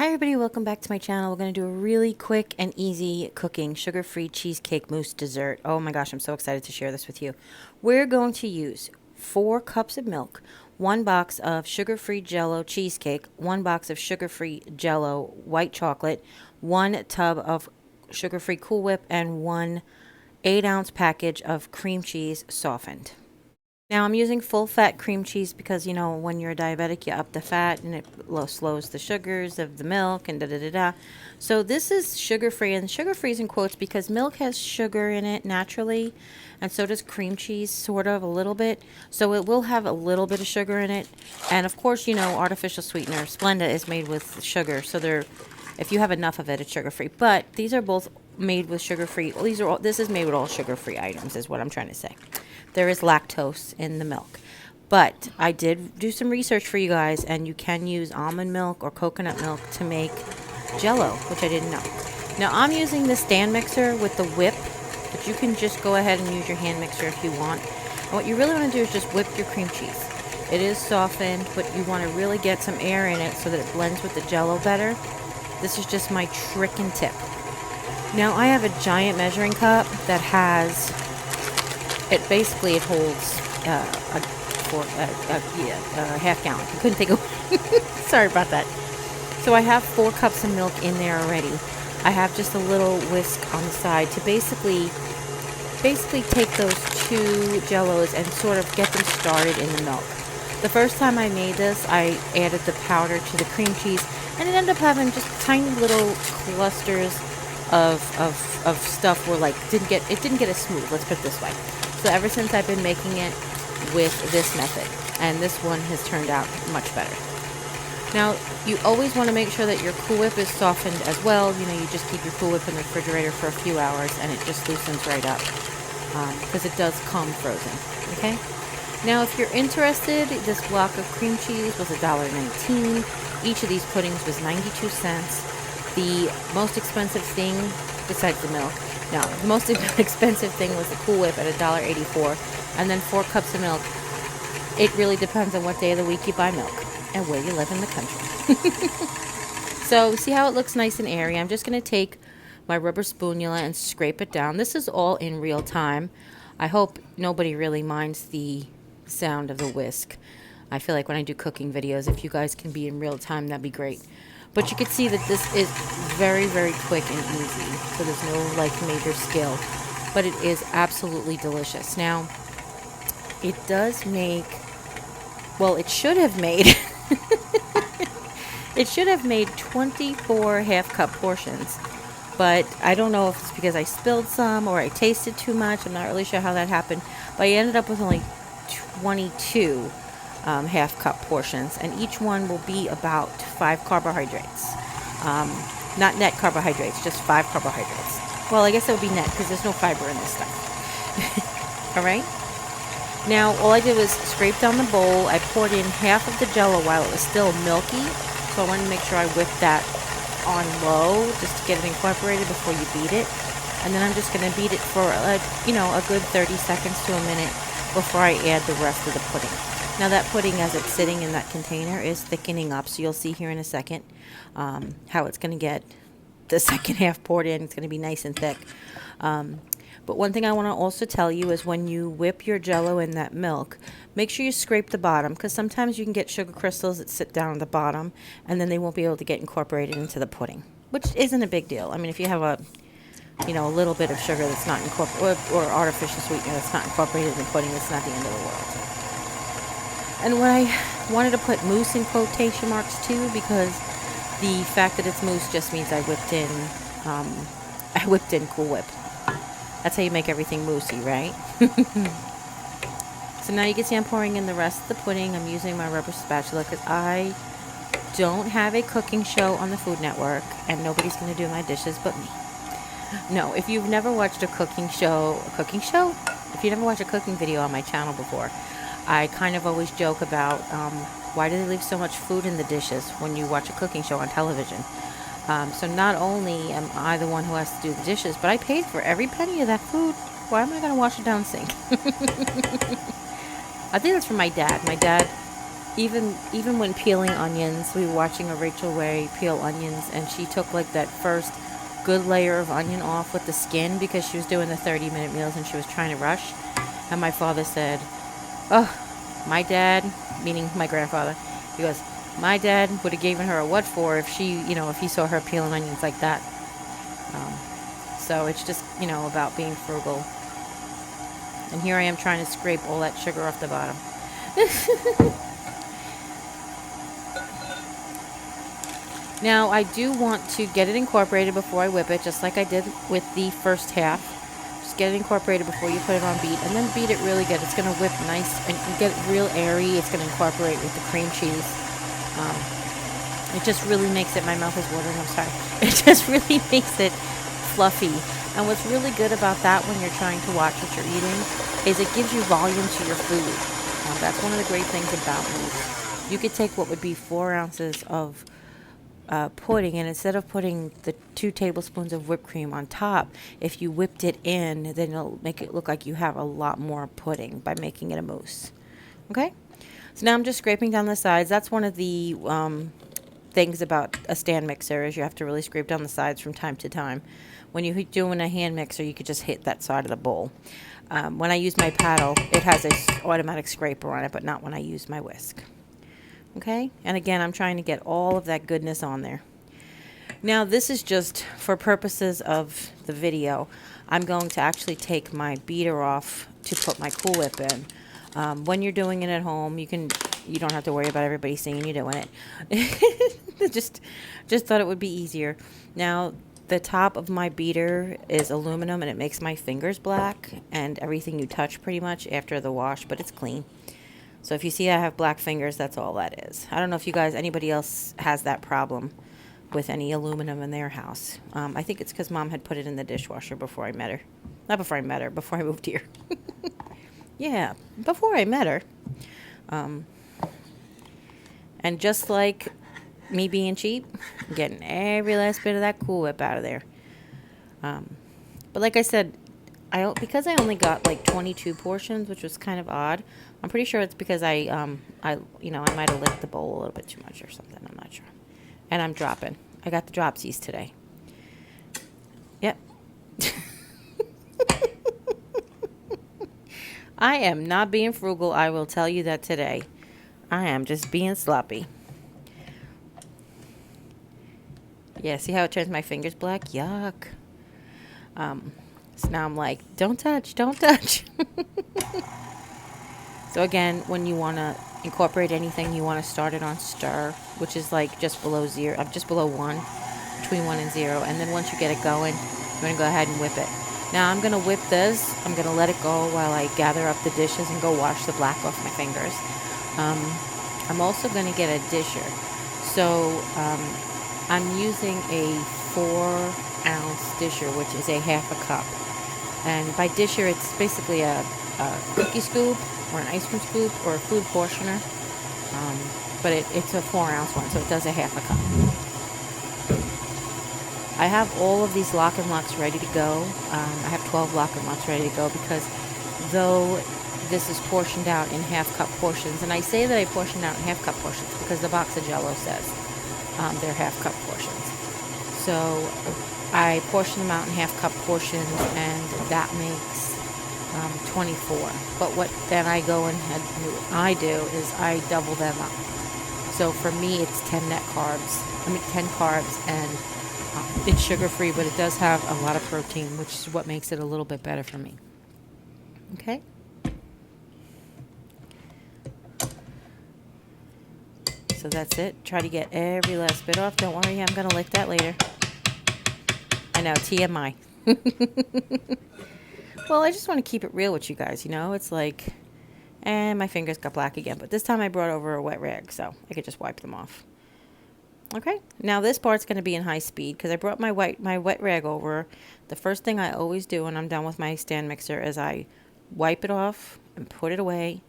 Everybody, welcome back to my channel. We're going to do a really quick and easy cooking sugar-free cheesecake mousse dessert. Oh my gosh, I'm so excited to share this with you. We're going to use 4 cups of milk, 1 box of sugar-free Jello cheesecake, 1 box of sugar-free Jello white chocolate, 1 tub of sugar-free Cool Whip, and 1 8-ounce package of cream cheese softened. Now I'm using full fat cream cheese because, you know, when you're diabetic, you up the fat and it slows the sugars of the milk and da-da-da-da. So this is sugar-free, and sugar-free is in quotes because milk has sugar in it naturally, and so does cream cheese, sort of, a little bit. So it will have a little bit of sugar in it. And of course, you know, artificial sweetener, Splenda, is made with sugar. So if you have enough of it, it's sugar-free. But these are both made with sugar-free. This is made with all sugar-free items, is what I'm trying to say. There is lactose in the milk, but I did do some research for you guys, and you can use almond milk or coconut milk to make Jello, which I didn't know. Now I'm using the stand mixer with the whip, but you can just go ahead and use your hand mixer if you want. And what you really want to do is just whip your cream cheese. It is softened, but you want to really get some air in it so that it blends with the Jello better. This is just my trick and tip. Now I have a giant measuring cup that has, it holds a half gallon. I couldn't think of sorry about that. So I have 4 cups of milk in there already. I have just a little whisk on the side to basically take those 2 Jellos and sort of get them started in the milk. The first time I made this, I added the powder to the cream cheese, and it ended up having just tiny little clusters of stuff where it didn't get as smooth, let's put it this way. So ever since I've been making it with this method, and this one has turned out much better. Now, you always want to make sure that your Cool Whip is softened as well. You know, you just keep your Cool Whip in the refrigerator for a few hours and it just loosens right up, because it does come frozen, okay? Now, if you're interested, this block of cream cheese was $1.19. Each of these puddings was 92 cents. The most expensive thing, besides the milk, the most expensive thing was the Cool Whip at $1.84, and then 4 cups of milk. It really depends on what day of the week you buy milk and where you live in the country. So see how it looks nice and airy? I'm just going to take my rubber spatula and scrape it down. This is all in real time. I hope nobody really minds the sound of the whisk. I feel like when I do cooking videos, if you guys can be in real time, that'd be great. But you can see that this is very, very quick and easy. So there's no major skill. But it is absolutely delicious. Now, it does make, well, it should have made, it should have made 24 half-cup portions. But I don't know if it's because I spilled some or I tasted too much. I'm not really sure how that happened. But I ended up with only 22 half-cup portions, and each one will be about 5 carbohydrates. Not net carbohydrates, just 5 carbohydrates. Well, I guess it would be net because there's no fiber in this stuff. All right. Now, all I did was scrape down the bowl. I poured in half of the Jello while it was still milky, so I wanted to make sure I whipped that on low just to get it incorporated before you beat it. And then I'm just going to beat it for a good 30 seconds to a minute before I add the rest of the pudding. Now that pudding, as it's sitting in that container, is thickening up, so you'll see here in a second how it's going to get the second half poured in. It's going to be nice and thick. But one thing I want to also tell you is when you whip your Jello in that milk, make sure you scrape the bottom, because sometimes you can get sugar crystals that sit down at the bottom, and then they won't be able to get incorporated into the pudding, which isn't a big deal. I mean, if you have a little bit of sugar that's not incorporated, or artificial sweetener that's not incorporated in the pudding, it's not the end of the world. And when I wanted to put mousse in quotation marks too, because the fact that it's mousse just means I whipped in Cool Whip. That's how you make everything moussey, right? So now you can see I'm pouring in the rest of the pudding. I'm using my rubber spatula because I don't have a cooking show on the Food Network, and nobody's going to do my dishes but me. No, if you've never watched a cooking show? If you never watched a cooking video on my channel before, I kind of always joke about why do they leave so much food in the dishes when you watch a cooking show on television. So not only am I the one who has to do the dishes, but I paid for every penny of that food. Why am I going to wash it down the sink? I think that's from my dad. My dad Even when peeling onions, we were watching a Rachel Ray peel onions, and she took like that first good layer of onion off with the skin because she was doing the 30-minute meals and she was trying to rush. And my father said, "Oh, my dad," meaning my grandfather, he goes, "My dad would have given her a what for if she, if he saw her peeling onions like that." Um, so it's just, about being frugal. And here I am trying to scrape all that sugar off the bottom. Now, I do want to get it incorporated before I whip it, just like I did with the first half. Just get it incorporated before you put it on beat, and then beat it really good. It's going to whip nice and get real airy. It's going to incorporate with the cream cheese. It just really makes it, my mouth is watering, I'm sorry. It just really makes it fluffy. And what's really good about that when you're trying to watch what you're eating is it gives you volume to your food. That's one of the great things about mousse. You could take what would be 4 ounces of pudding, and instead of putting the 2 tablespoons of whipped cream on top, if you whipped it in, then it'll make it look like you have a lot more pudding by making it a mousse. Okay? So now I'm just scraping down the sides. That's one of the things about a stand mixer is you have to really scrape down the sides from time to time. When you're doing a hand mixer, you could just hit that side of the bowl. When I use my paddle, it has an automatic scraper on it, but not when I use my whisk. Okay? And again, I'm trying to get all of that goodness on there. Now, this is just for purposes of the video. I'm going to actually take my beater off to put my Cool Whip in. When you're doing it at home, you don't have to worry about everybody seeing you doing it. just thought it would be easier. Now, the top of my beater is aluminum, and it makes my fingers black and everything you touch pretty much after the wash, but it's clean. So if you see I have black fingers, that's all that is. I don't know if anybody else has that problem with any aluminum in their house. I think it's because Mom had put it in the dishwasher before I met her. Not before I met her, before I moved here. Yeah, before I met her. And just like me being cheap, I'm getting every last bit of that Cool Whip out of there. But like I said, because I only got like 22 portions, which was kind of odd. I'm pretty sure it's because I might have licked the bowl a little bit too much or something. I'm not sure. And I'm dropping. I got the dropsies today. Yep. I am not being frugal. I will tell you that today. I am just being sloppy. Yeah, see how it turns my fingers black? Yuck. So now I'm like, don't touch, don't touch. So again, when you want to incorporate anything, you want to start it on stir, which is like just below 1, between 1 and 0. And then once you get it going, you're going to go ahead and whip it. Now I'm going to whip this. I'm going to let it go while I gather up the dishes and go wash the black off my fingers. I'm also going to get a disher. So I'm using a 4-ounce disher, which is a half a cup. And by disher, it's basically a cookie scoop or an ice cream scoop or a food portioner. But it's a 4-ounce one, so it does a half a cup. I have all of these lock and locks ready to go. I have 12 lock and locks ready to go because though this is portioned out in half-cup portions, and I say that I portioned out in half-cup portions because the box of Jello says they're half-cup portions. So I portion them out in half-cup portions, and that makes 24. But what then I go and I do is I double them up. So for me, it's 10 carbs, and it's sugar-free, but it does have a lot of protein, which is what makes it a little bit better for me. Okay? So that's it. Try to get every last bit off. Don't worry, I'm going to lick that later. I know, TMI. Well, I just want to keep it real with you guys, It's like, my fingers got black again. But this time I brought over a wet rag, so I could just wipe them off. Okay, now this part's going to be in high speed because I brought my wet rag over. The first thing I always do when I'm done with my stand mixer is I wipe it off and put it away.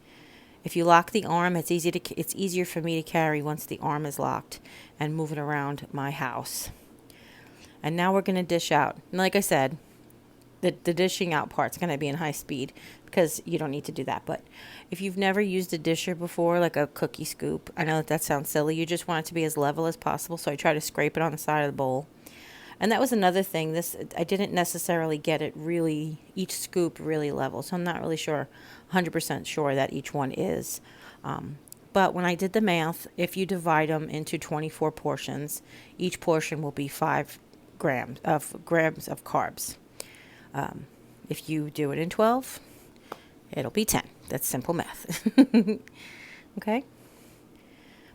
If you lock the arm, it's easier for me to carry once the arm is locked and move it around my house. And now we're going to dish out. And like I said, the dishing out part's going to be in high speed because you don't need to do that. But if you've never used a disher before, like a cookie scoop, I know that sounds silly. You just want it to be as level as possible. So I try to scrape it on the side of the bowl. And that was another thing. I didn't necessarily get it really, each scoop really level. So I'm not really sure, 100% sure that each one is. But when I did the math, if you divide them into 24 portions, each portion will be 5 grams of carbs. If you do it in 12, it'll be 10. That's simple math. Okay?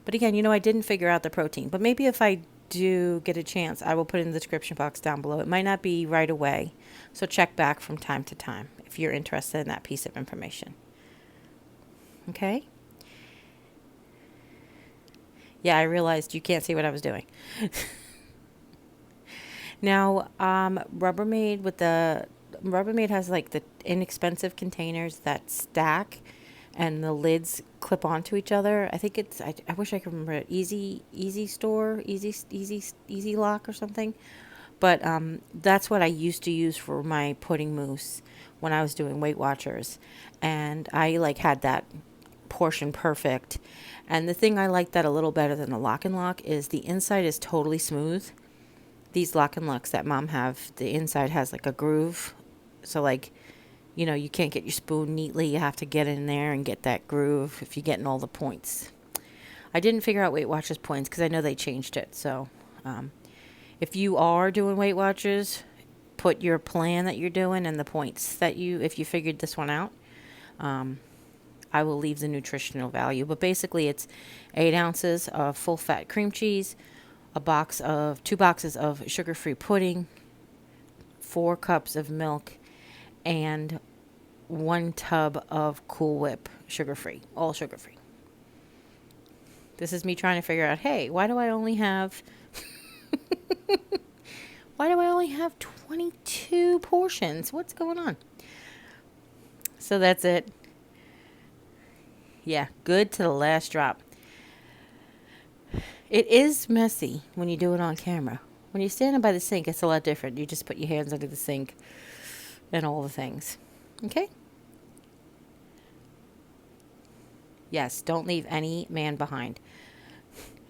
But again, I didn't figure out the protein. But maybe if I do get a chance, I will put it in the description box down below. It might not be right away. So check back from time to time if you're interested in that piece of information. Okay? Yeah, I realized you can't see what I was doing. Now, Rubbermaid has like the inexpensive containers that stack and the lids clip onto each other. I think I wish I could remember it. Easy Lock or something. But that's what I used to use for my pudding mousse when I was doing Weight Watchers. And I like had that portion perfect. And the thing I like that a little better than the Lock and Lock is the inside is totally smooth. These Lock and Locks that Mom have, the inside has like a groove. So like, you can't get your spoon neatly. You have to get in there and get that groove if you're getting all the points. I didn't figure out Weight Watchers points because I know they changed it. So if you are doing Weight Watchers, put your plan that you're doing and the points if you figured this one out. I will leave the nutritional value. But basically it's 8 ounces of full fat cream cheese, 2 boxes of sugar-free pudding, 4 cups of milk, and 1 tub of Cool Whip sugar-free, all sugar-free. This is me trying to figure out, hey, why do I only have 22 portions? What's going on? So that's it. Yeah, good to the last drop. It is messy when you do it on camera. When you're standing by the sink, it's a lot different. You just put your hands under the sink and all the things. Okay? Yes, don't leave any man behind.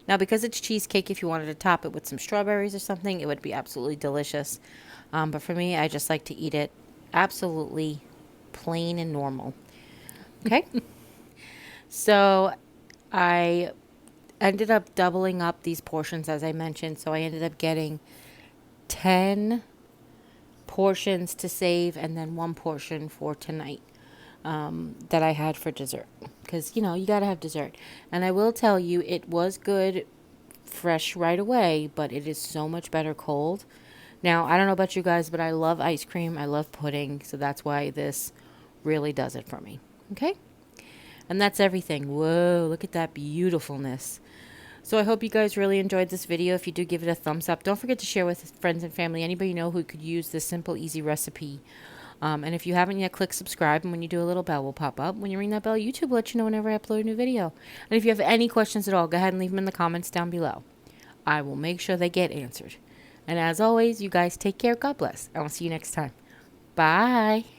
Now, because it's cheesecake, if you wanted to top it with some strawberries or something, it would be absolutely delicious. But for me, I just like to eat it absolutely plain and normal. Okay? So I ended up doubling up these portions, as I mentioned. So I ended up getting 10 portions to save and then 1 portion for tonight that I had for dessert. Because, you got to have dessert. And I will tell you, it was good fresh right away, but it is so much better cold. Now, I don't know about you guys, but I love ice cream. I love pudding. So that's why this really does it for me. Okay? And that's everything. Whoa, look at that beautifulness. So I hope you guys really enjoyed this video. If you do, give it a thumbs up. Don't forget to share with friends and family. Anybody you know who could use this simple, easy recipe. And if you haven't yet, click subscribe. And when you do, a little bell will pop up. When you ring that bell, YouTube will let you know whenever I upload a new video. And if you have any questions at all, go ahead and leave them in the comments down below. I will make sure they get answered. And as always, you guys take care. God bless. I will see you next time. Bye.